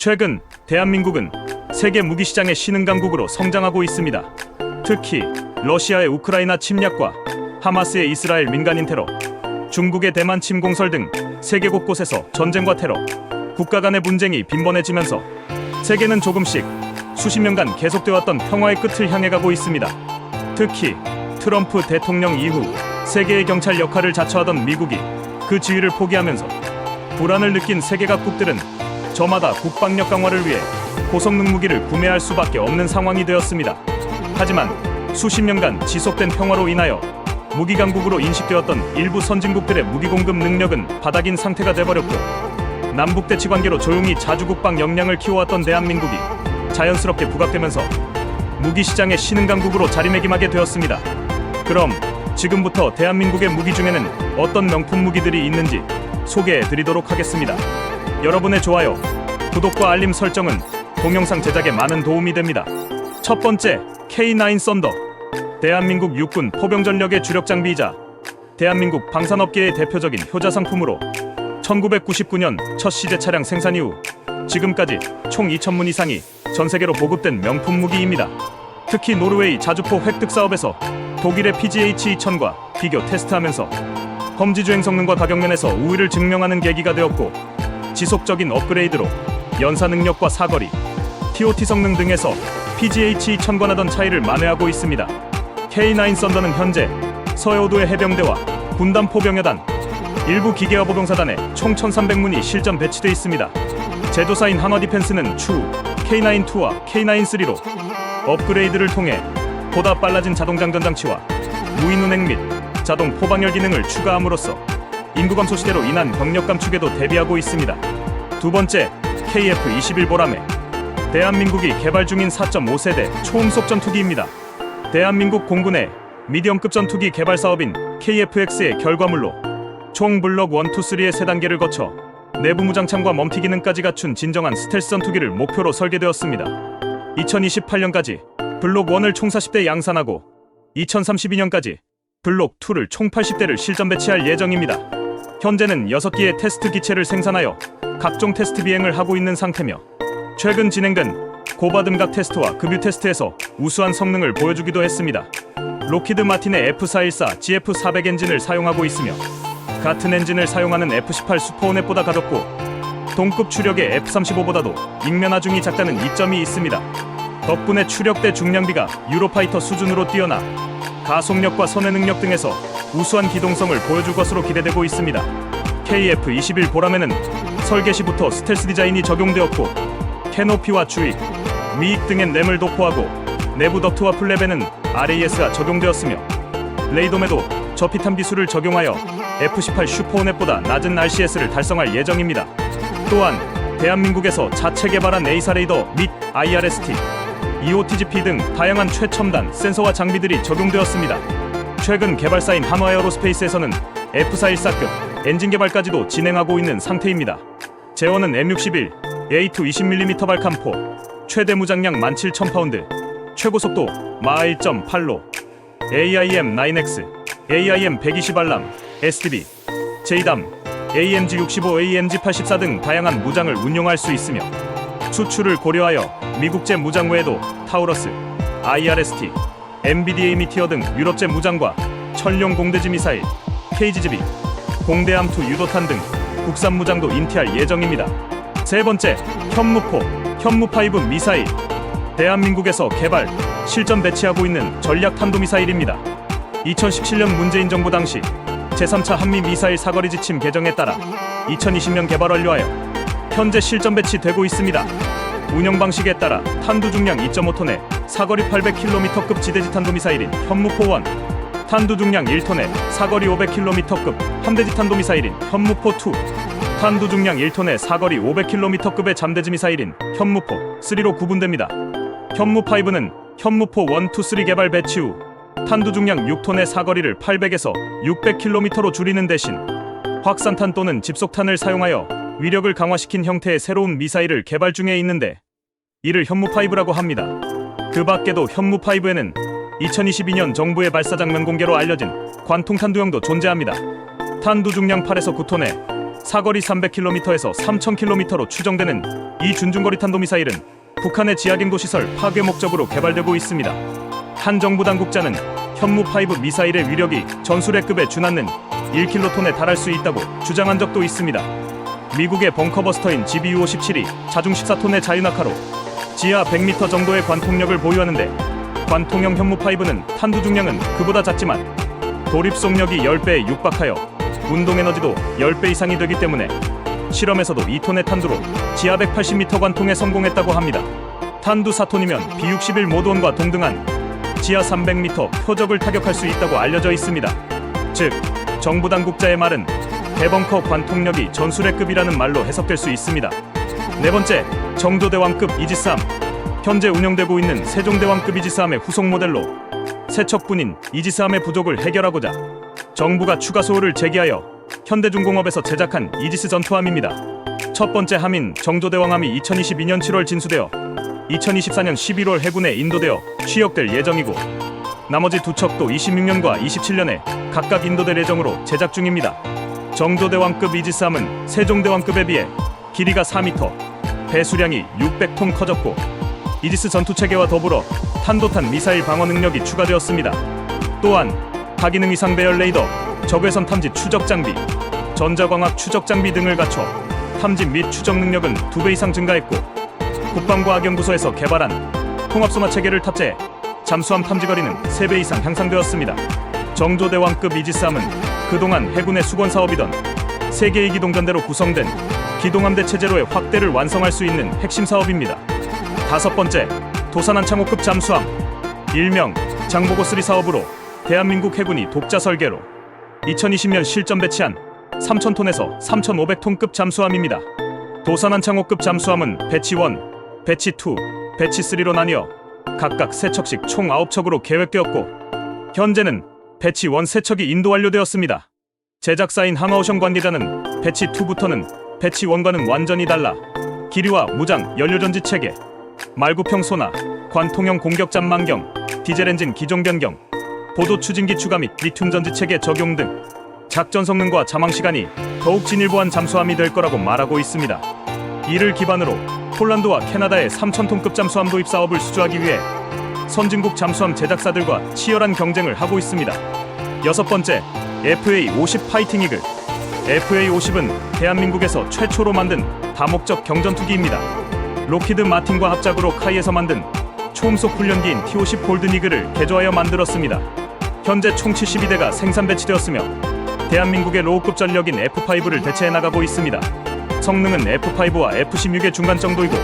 최근 대한민국은 세계 무기시장의 신흥강국으로 성장하고 있습니다. 특히 러시아의 우크라이나 침략과 하마스의 이스라엘 민간인 테러, 중국의 대만 침공설 등 세계 곳곳에서 전쟁과 테러, 국가 간의 분쟁이 빈번해지면서 세계는 조금씩 수십 년간 계속되었던 평화의 끝을 향해 가고 있습니다. 특히 트럼프 대통령 이후 세계의 경찰 역할을 자처하던 미국이 그 지위를 포기하면서 불안을 느낀 세계 각국들은 저마다 국방력 강화를 위해 고성능 무기를 구매할 수밖에 없는 상황이 되었습니다. 하지만 수십 년간 지속된 평화로 인하여 무기 강국으로 인식되었던 일부 선진국들의 무기 공급 능력은 바닥인 상태가 돼버렸고, 남북 대치 관계로 조용히 자주 국방 역량을 키워왔던 대한민국이 자연스럽게 부각되면서 무기 시장의 신흥 강국으로 자리매김하게 되었습니다. 그럼 지금부터 대한민국의 무기 중에는 어떤 명품 무기들이 있는지 소개해드리도록 하겠습니다. 여러분의 좋아요, 구독과 알림 설정은 동영상 제작에 많은 도움이 됩니다. 첫 번째, K9 썬더. 대한민국 육군 포병 전력의 주력 장비이자 대한민국 방산업계의 대표적인 효자 상품으로 1999년 첫 시제 차량 생산 이후 지금까지 총 2,000문 이상이 전 세계로 보급된 명품 무기입니다. 특히 노르웨이 자주포 획득 사업에서 독일의 PGH-2000과 비교 테스트하면서 험지 주행 성능과 가격 면에서 우위를 증명하는 계기가 되었고, 지속적인 업그레이드로 연사 능력과 사거리, TOT 성능 등에서 PGH-2000과 나던 차이를 만회하고 있습니다. K9 썬더는 현재 서해오도의 해병대와 군단 포병여단, 일부 기계화 보병사단에 총 1,300문이 실전 배치돼 있습니다. 제조사인 한화디펜스는 추후 K9-2와 K9-3로 업그레이드를 통해 보다 빨라진 자동장전 장치와 무인 운행 및 자동 포방열 기능을 추가함으로써 인구 감소 시대로 인한 병력 감축에도 대비하고 있습니다. 두 번째, KF-21 보라매. 대한민국이 개발 중인 4.5세대 초음속 전투기입니다. 대한민국 공군의 미디엄급 전투기 개발 사업인 KF-X의 결과물로 총 블록 1, 2, 3의 3단계를 거쳐 내부 무장창과 멈티 기능까지 갖춘 진정한 스텔스 전투기를 목표로 설계되었습니다. 2028년까지 블록 1을 총 40대 양산하고 2032년까지 블록 2를 총 80대를 실전 배치할 예정입니다. 현재는 6기의 테스트 기체를 생산하여 각종 테스트 비행을 하고 있는 상태며, 최근 진행된 고바듬각 테스트와 급유 테스트에서 우수한 성능을 보여주기도 했습니다. 로키드 마틴의 F414 GF400 엔진을 사용하고 있으며, 같은 엔진을 사용하는 F18 슈퍼호넷보다 가볍고 동급 추력의 F35보다도 익면 하중이 작다는 이점이 있습니다. 덕분에 추력대 중량비가 유로파이터 수준으로 뛰어나 가속력과 선회 능력 등에서 우수한 기동성을 보여줄 것으로 기대되고 있습니다. KF-21 보라매는 설계 시부터 스텔스 디자인이 적용되었고, 캐노피와 주익, 미익 등엔 램을 도포하고 내부 덕트와 플랩에는 RAS가 적용되었으며, 레이돔에도 저피탐 기술을 적용하여 F18 슈퍼호넷보다 낮은 RCS를 달성할 예정입니다. 또한 대한민국에서 자체 개발한 A사 레이더 및 IRST, EOTGP 등 다양한 최첨단 센서와 장비들이 적용되었습니다. 최근 개발사인 한화에어로스페이스에서는 F414급 엔진 개발까지도 진행하고 있는 상태입니다. 제원은 M61, A2 20mm 발칸포, 최대 무장량 17,000파운드, 최고속도 마 1.8로, AIM-9X, AIM-120알람, SDB, JDAM, AMG-65, AMG-84 등 다양한 무장을 운용할 수 있으며, 수출을 고려하여 미국제 무장 외에도 타우러스, IRST, MBDA 미티어 등 유럽제 무장과 천룡 공대지 미사일, KGB, 공대함투 유도탄 등 국산 무장도 인티할 예정입니다. 세 번째, 현무포, 현무5 미사일. 대한민국에서 개발, 실전 배치하고 있는 전략 탄도미사일입니다. 2017년 문재인 정부 당시 제3차 한미 미사일 사거리 지침 개정에 따라 2020년 개발 완료하여 현재 실전 배치되고 있습니다. 운영 방식에 따라 탄두 중량 2.5톤의 사거리 800km급 지대지 탄도미사일인 현무포1, 탄두 중량 1톤의 사거리 500km급 함대지 탄도미사일인 현무포2, 탄두 중량 1톤의 사거리 500km급의 잠대지 미사일인 현무포3로 구분됩니다. 현무5는 현무포 1, 2, 3 개발 배치 후 탄두 중량 6톤의 사거리를 800에서 600km로 줄이는 대신 확산탄 또는 집속탄을 사용하여 위력을 강화시킨 형태의 새로운 미사일을 개발 중에 있는데, 이를 현무5라고 합니다. 그 밖에도 현무5에는 2022년 정부의 발사장면 공개로 알려진 관통탄두형도 존재합니다. 탄두 중량 8에서 9톤의 사거리 300km에서 3000km로 추정되는 이 준중거리 탄도미사일은 북한의 지하갱도시설 파괴 목적으로 개발되고 있습니다. 한 정부 당국자는 현무5 미사일의 위력이 전술핵급에 준하는 1킬로톤에 달할 수 있다고 주장한 적도 있습니다. 미국의 벙커버스터인 GBU-57이 자중 14톤의 자유낙하로 지하 100m 정도의 관통력을 보유하는데, 관통형 현무5는 탄두 중량은 그보다 작지만 돌입 속력이 10배에 육박하여 운동에너지도 10배 이상이 되기 때문에 실험에서도 2톤의 탄두로 지하 180m 관통에 성공했다고 합니다. 탄두 4톤이면 B-61 모드원과 동등한 지하 300m 표적을 타격할 수 있다고 알려져 있습니다. 즉, 정부 당국자의 말은 대벙커 관통력이 전술핵급이라는 말로 해석될 수 있습니다. 네 번째, 정조대왕급 이지스함. 현재 운영되고 있는 세종대왕급 이지스함의 후속 모델로 세척분인 이지스함의 부족을 해결하고자 정부가 추가 소호를 제기하여 현대중공업에서 제작한 이지스 전투함입니다. 첫 번째 함인 정조대왕함이 2022년 7월 진수되어 2024년 11월 해군에 인도되어 취역될 예정이고, 나머지 두 척도 26년과 27년에 각각 인도될 예정으로 제작 중입니다. 정조대왕급 이지스함은 세종대왕급에 비해 길이가 4m, 배수량이 600톤 커졌고, 이지스 전투체계와 더불어 탄도탄 미사일 방어 능력이 추가되었습니다. 또한 다기능 이상 배열 레이더, 적외선 탐지 추적 장비, 전자광학 추적 장비 등을 갖춰 탐지 및 추적 능력은 2배 이상 증가했고, 국방과학연구소에서 개발한 통합소마 체계를 탑재해 잠수함 탐지거리는 3배 이상 향상되었습니다. 정조대왕급 이지스함은 그동안 해군의 수건 사업이던 3개의 기동전대로 구성된 기동함대 체제로의 확대를 완성할 수 있는 핵심 사업입니다. 다섯 번째, 도산한 창호급 잠수함. 일명 장보고3 사업으로 대한민국 해군이 독자 설계로 2020년 실전 배치한 3000톤에서 3500톤급 잠수함입니다. 도산한 창호급 잠수함은 배치 1, 배치 2, 배치 3로 나뉘어 각각 3척씩 총 9척으로 계획되었고, 현재는 배치 1 3척이 인도 완료되었습니다. 제작사인 한화오션 관계자는 배치 2부터는 배치 1과는 완전히 달라 기류와 무장, 연료전지 체계, 말구평 소나, 관통형 공격 잠망경, 디젤 엔진 기종 변경, 보도 추진기 추가 및 리튬 전지 체계 적용 등 작전 성능과 자망 시간이 더욱 진일보한 잠수함이 될 거라고 말하고 있습니다. 이를 기반으로 폴란드와 캐나다의 3000톤급 잠수함 도입 사업을 수주하기 위해 선진국 잠수함 제작사들과 치열한 경쟁을 하고 있습니다. 여섯 번째, FA-50 파이팅 이글. FA-50은 대한민국에서 최초로 만든 다목적 경전투기입니다. 로키드 마틴과 합작으로 카이에서 만든 초음속 훈련기인 T-50 골든 이글을 개조하여 만들었습니다. 현재 총 72대가 생산 배치되었으며 대한민국의 로우급 전력인 F5를 대체해 나가고 있습니다. 성능은 F5와 F16의 중간 정도이고,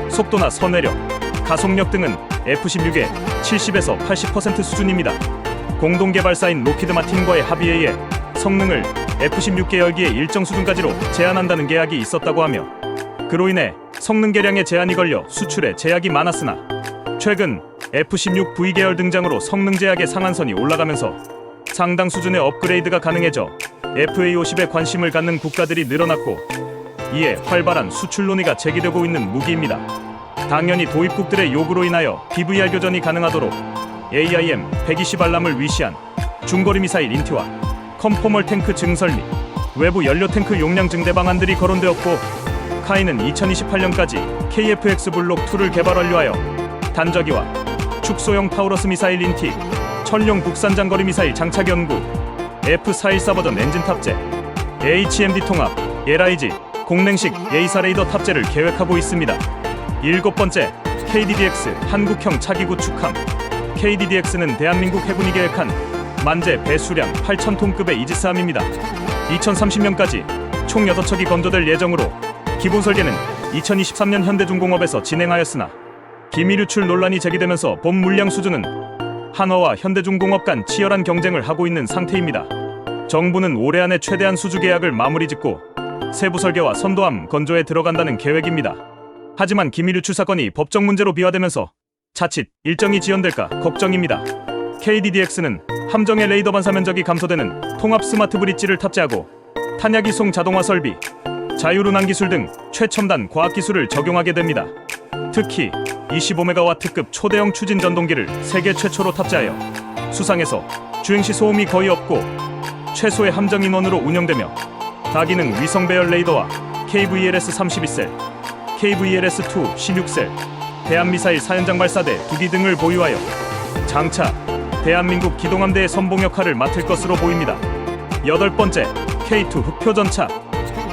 속도나 선회력, 가속력 등은 F16의 70에서 80% 수준입니다. 공동 개발사인 로키드 마틴과의 합의에 의해 성능을 F16 계열기의 일정 수준까지로 제한한다는 계약이 있었다고 하며, 그로 인해 성능 개량에 제한이 걸려 수출에 제약이 많았으나, 최근 F16V 계열 등장으로 성능 제약의 상한선이 올라가면서 상당 수준의 업그레이드가 가능해져 FA-50에 관심을 갖는 국가들이 늘어났고, 이에 활발한 수출 논의가 제기되고 있는 무기입니다. 당연히 도입국들의 요구로 인하여 BVR 교전이 가능하도록 AIM-120 알람을 위시한 중거리 미사일 인티와 컨포멀 탱크 증설 및 외부 연료 탱크 용량 증대 방안들이 거론되었고, 카이는 2028년까지 KF-X 블록2를 개발 완료하여 단저기와 축소형 타우러스 미사일 인티, 천룡 국산 장거리 미사일 장착 연구, F414 버전 엔진 탑재, HMD 통합, LIG, 공랭식 예이사 레이더 탑재를 계획하고 있습니다. 일곱 번째, KDDX 한국형 차기 구축함. KDDX는 대한민국 해군이 계획한 만재 배수량 8000톤급의 이지스함입니다. 2030년까지 총 6척이 건조될 예정으로, 기본 설계는 2023년 현대중공업에서 진행하였으나 기밀 유출 논란이 제기되면서 본 물량 수준은 한화와 현대중공업 간 치열한 경쟁을 하고 있는 상태입니다. 정부는 올해 안에 최대한 수주 계약을 마무리 짓고 세부 설계와 선도함 건조에 들어간다는 계획입니다. 하지만 기밀 유출 사건이 법적 문제로 비화되면서 자칫 일정이 지연될까 걱정입니다. KDDX는 함정의 레이더 반사 면적이 감소되는 통합 스마트 브릿지를 탑재하고 탄약 이송 자동화 설비, 자율운항 기술 등 최첨단 과학 기술을 적용하게 됩니다. 특히 25MW급 초대형 추진 전동기를 세계 최초로 탑재하여 수상에서 주행 시 소음이 거의 없고 최소의 함정 인원으로 운영되며 다기능 위성 배열 레이더와 KVLS-32셀, KVLS-2 16셀, 대한미사일 사연장 발사대 2기 등을 보유하여 장차 대한민국 기동함대의 선봉 역할을 맡을 것으로 보입니다. 여덟 번째, K2 흑표전차.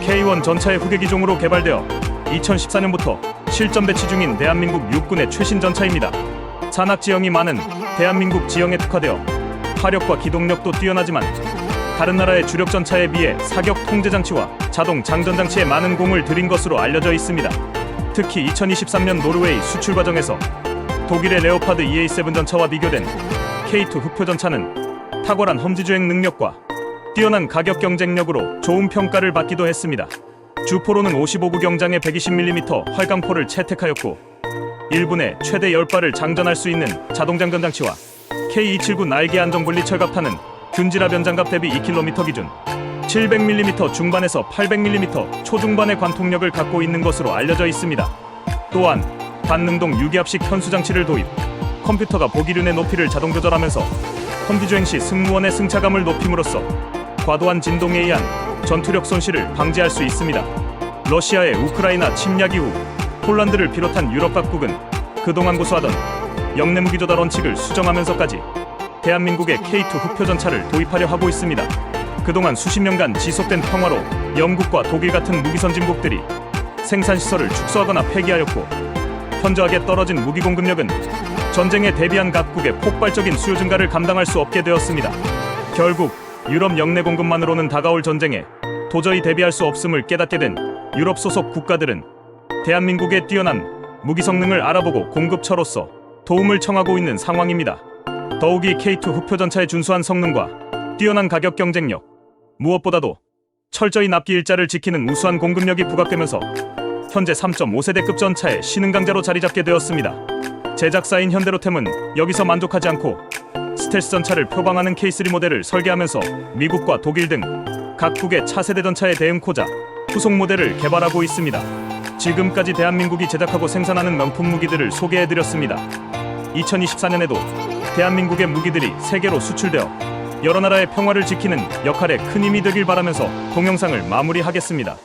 K1 전차의 후계기종으로 개발되어 2014년부터 실전 배치 중인 대한민국 육군의 최신 전차입니다. 산악 지형이 많은 대한민국 지형에 특화되어 화력과 기동력도 뛰어나지만 다른 나라의 주력 전차에 비해 사격 통제 장치와 자동 장전 장치에 많은 공을 들인 것으로 알려져 있습니다. 특히 2023년 노르웨이 수출 과정에서 독일의 레오파드 EA7 전차와 비교된 K2 흑표전차는 탁월한 험지 주행 능력과 뛰어난 가격 경쟁력으로 좋은 평가를 받기도 했습니다. 주포로는 55구 경장의 120mm 활강포를 채택하였고 1분에 최대 10발을 장전할 수 있는 자동 장전 장치와 K279 날개 안정 분리 철갑탄은 균질화 변장갑 대비 2km 기준 700mm 중반에서 800mm 초중반의 관통력을 갖고 있는 것으로 알려져 있습니다. 또한 반능동 유기압식 현수 장치를 도입, 컴퓨터가 보기륜의 높이를 자동 조절하면서 험지 주행 시 승무원의 승차감을 높임으로써 과도한 진동에 의한 전투력 손실을 방지할 수 있습니다. 러시아의 우크라이나 침략 이후 폴란드를 비롯한 유럽 각국은 그동안 고수하던 영내 무기 조달 원칙을 수정하면서까지 대한민국의 K2 흑표전차를 도입하려 하고 있습니다. 그동안 수십 년간 지속된 평화로 영국과 독일 같은 무기 선진국들이 생산시설을 축소하거나 폐기하였고 현저하게 떨어진 무기 공급력은 전쟁에 대비한 각국의 폭발적인 수요 증가를 감당할 수 없게 되었습니다. 결국 유럽 영내 공급만으로는 다가올 전쟁에 도저히 대비할 수 없음을 깨닫게 된 유럽 소속 국가들은 대한민국의 뛰어난 무기 성능을 알아보고 공급처로서 도움을 청하고 있는 상황입니다. 더욱이 K2 흑표전차의 준수한 성능과 뛰어난 가격 경쟁력, 무엇보다도 철저히 납기 일자를 지키는 우수한 공급력이 부각되면서 현재 3.5세대급 전차의 신흥강자로 자리잡게 되었습니다. 제작사인 현대로템은 여기서 만족하지 않고 스텔스 전차를 표방하는 K3 모델을 설계하면서 미국과 독일 등 각국의 차세대 전차에 대응코자 후속 모델을 개발하고 있습니다. 지금까지 대한민국이 제작하고 생산하는 명품 무기들을 소개해드렸습니다. 2024년에도 대한민국의 무기들이 세계로 수출되어 여러 나라의 평화를 지키는 역할에 큰 힘이 되길 바라면서 동영상을 마무리하겠습니다.